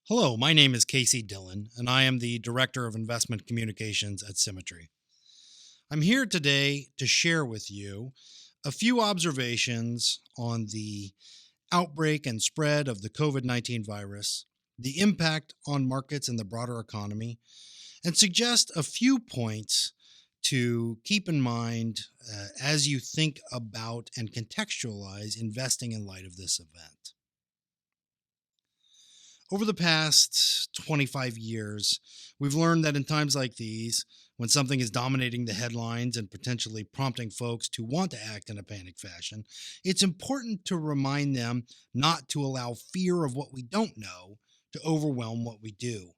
Hello, my name is Casey Dylan, and I am the Director of Investment Communications at Symmetry. I'm here today to share with you a few observations on the outbreak and spread of the COVID-19 virus, the impact on markets and the broader economy, and suggest a few points to keep in mind as you think about and contextualize investing in light of this event. Over the past 25 years, we've learned that in times like these, when something is dominating the headlines and potentially prompting folks to want to act in a panic fashion, it's important to remind them not to allow fear of what we don't know to overwhelm what we do.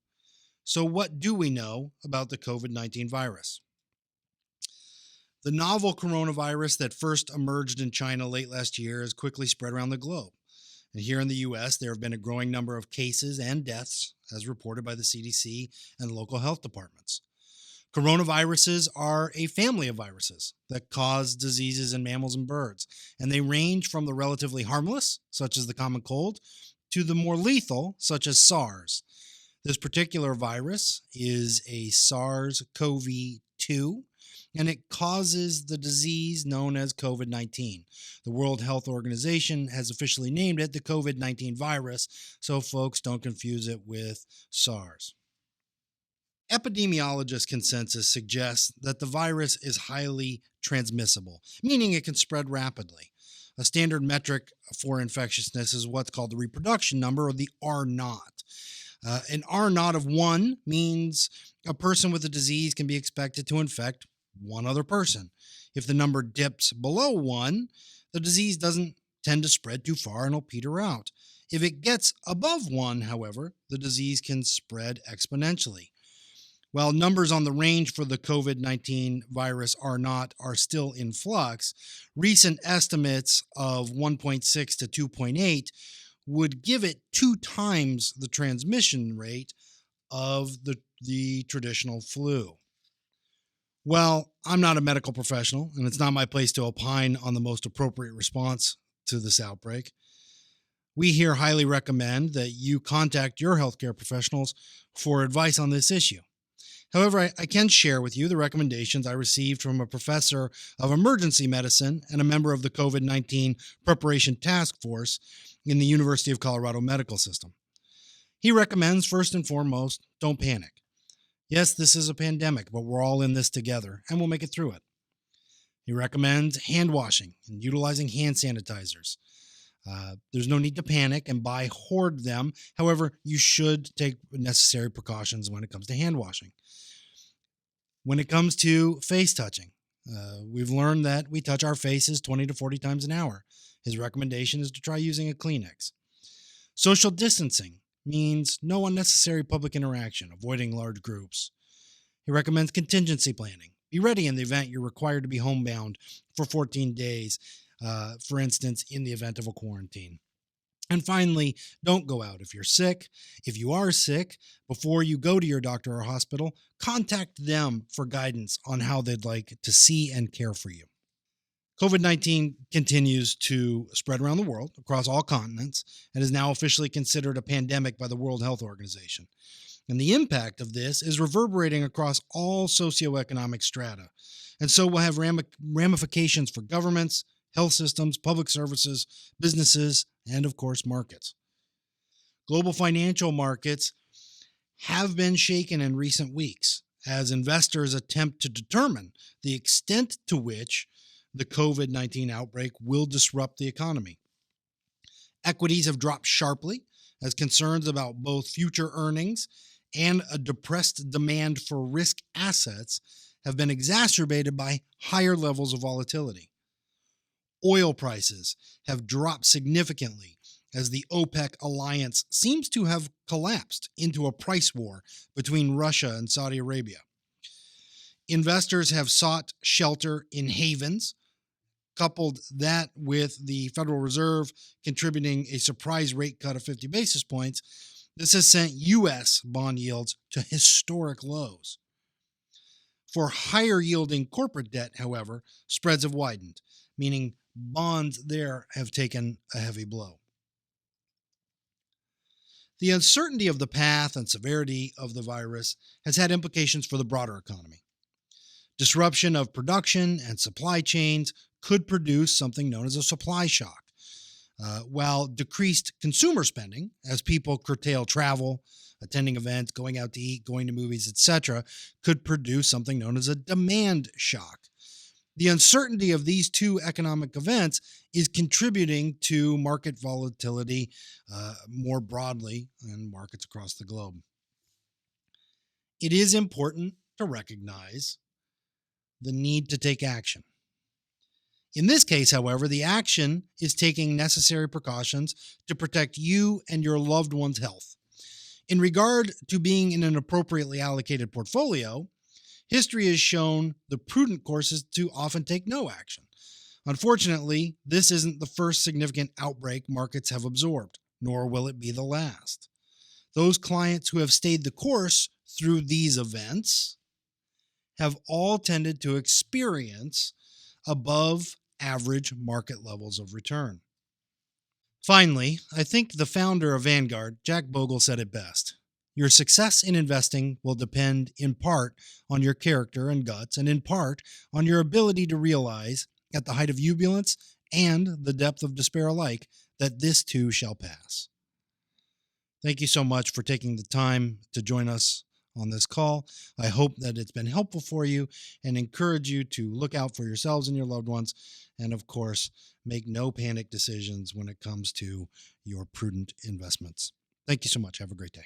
So, what do we know about the COVID 19 virus? The novel coronavirus that first emerged in China late last year has quickly spread around the globe. And here in the US, there have been a growing number of cases and deaths, as reported by the CDC and local health departments. Coronaviruses are a family of viruses that cause diseases in mammals and birds, and they range from the relatively harmless, such as the common cold, to the more lethal, such as SARS. This particular virus is a SARS-CoV-2, and it causes the disease known as COVID-19. The World Health Organization has officially named it the COVID-19 virus, so folks don't confuse it with SARS. Epidemiologist consensus suggests that the virus is highly transmissible, meaning it can spread rapidly. A standard metric for infectiousness is what's called the reproduction number, or the R naught. An R naught of 1 means a person with the disease can be expected to infect one other person. If the number dips below 1, the disease doesn't tend to spread too far and will peter out. If it gets above 1, however, the disease can spread exponentially. While numbers on the range for the COVID-19 virus are still in flux, recent estimates of 1.6 to 2.8 would give it 2 times the transmission rate of the traditional flu. Well, I'm not a medical professional, and it's not my place to opine on the most appropriate response to this outbreak. We here highly recommend that you contact your healthcare professionals for advice on this issue. However, I can share with you the recommendations I received from a professor of emergency medicine and a member of the COVID-19 preparation task force in the University of Colorado Medical System. He recommends, first and foremost, don't panic. Yes, this is a pandemic, but we're all in this together, and we'll make it through it. He recommends hand washing and utilizing hand sanitizers. There's no need to panic and hoard them. However, you should take necessary precautions when it comes to hand washing. When it comes to face touching, we've learned that we touch our faces 20 to 40 times an hour. His recommendation is to try using a Kleenex. Social distancing means no unnecessary public interaction, avoiding large groups. He recommends contingency planning. Be ready in the event you're required to be homebound for 14 days, for instance, in the event of a quarantine. And finally, don't go out if you're sick. If you are sick, before you go to your doctor or hospital, contact them for guidance on how they'd like to see and care for you. COVID-19 continues to spread around the world across all continents and is now officially considered a pandemic by the World Health Organization. And the impact of this is reverberating across all socioeconomic strata. And so we'll have ramifications for governments, health systems, public services, businesses, and of course, markets. Global financial markets have been shaken in recent weeks as investors attempt to determine the extent to which the COVID-19 outbreak will disrupt the economy. Equities have dropped sharply as concerns about both future earnings and a depressed demand for risk assets have been exacerbated by higher levels of volatility. Oil prices have dropped significantly as the OPEC alliance seems to have collapsed into a price war between Russia and Saudi Arabia. Investors have sought shelter in havens. Coupled that with the Federal Reserve contributing a surprise rate cut of 50 basis points, this has sent U.S. bond yields to historic lows. For higher yielding corporate debt, however, spreads have widened, meaning bonds there have taken a heavy blow. The uncertainty of the path and severity of the virus has had implications for the broader economy. Disruption of production and supply chains could produce something known as a supply shock, while decreased consumer spending, as people curtail travel, attending events, going out to eat, going to movies, etc., could produce something known as a demand shock. The uncertainty of these two economic events is contributing to market volatility more broadly in markets across the globe. It is important to recognize the need to take action. In this case, however, the action is taking necessary precautions to protect you and your loved one's health. In regard to being in an appropriately allocated portfolio, history has shown the prudent course is to often take no action. Unfortunately, this isn't the first significant outbreak markets have absorbed, nor will it be the last. Those clients who have stayed the course through these events have all tended to experience above average market levels of return. Finally, I think the founder of Vanguard, Jack Bogle, said it best. Your success in investing will depend in part on your character and guts, and in part on your ability to realize, at the height of jubilance and the depth of despair alike, that this too shall pass. Thank you so much for taking the time to join us on this call. I hope that it's been helpful for you and encourage you to look out for yourselves and your loved ones. And of course, make no panic decisions when it comes to your prudent investments. Thank you so much. Have a great day.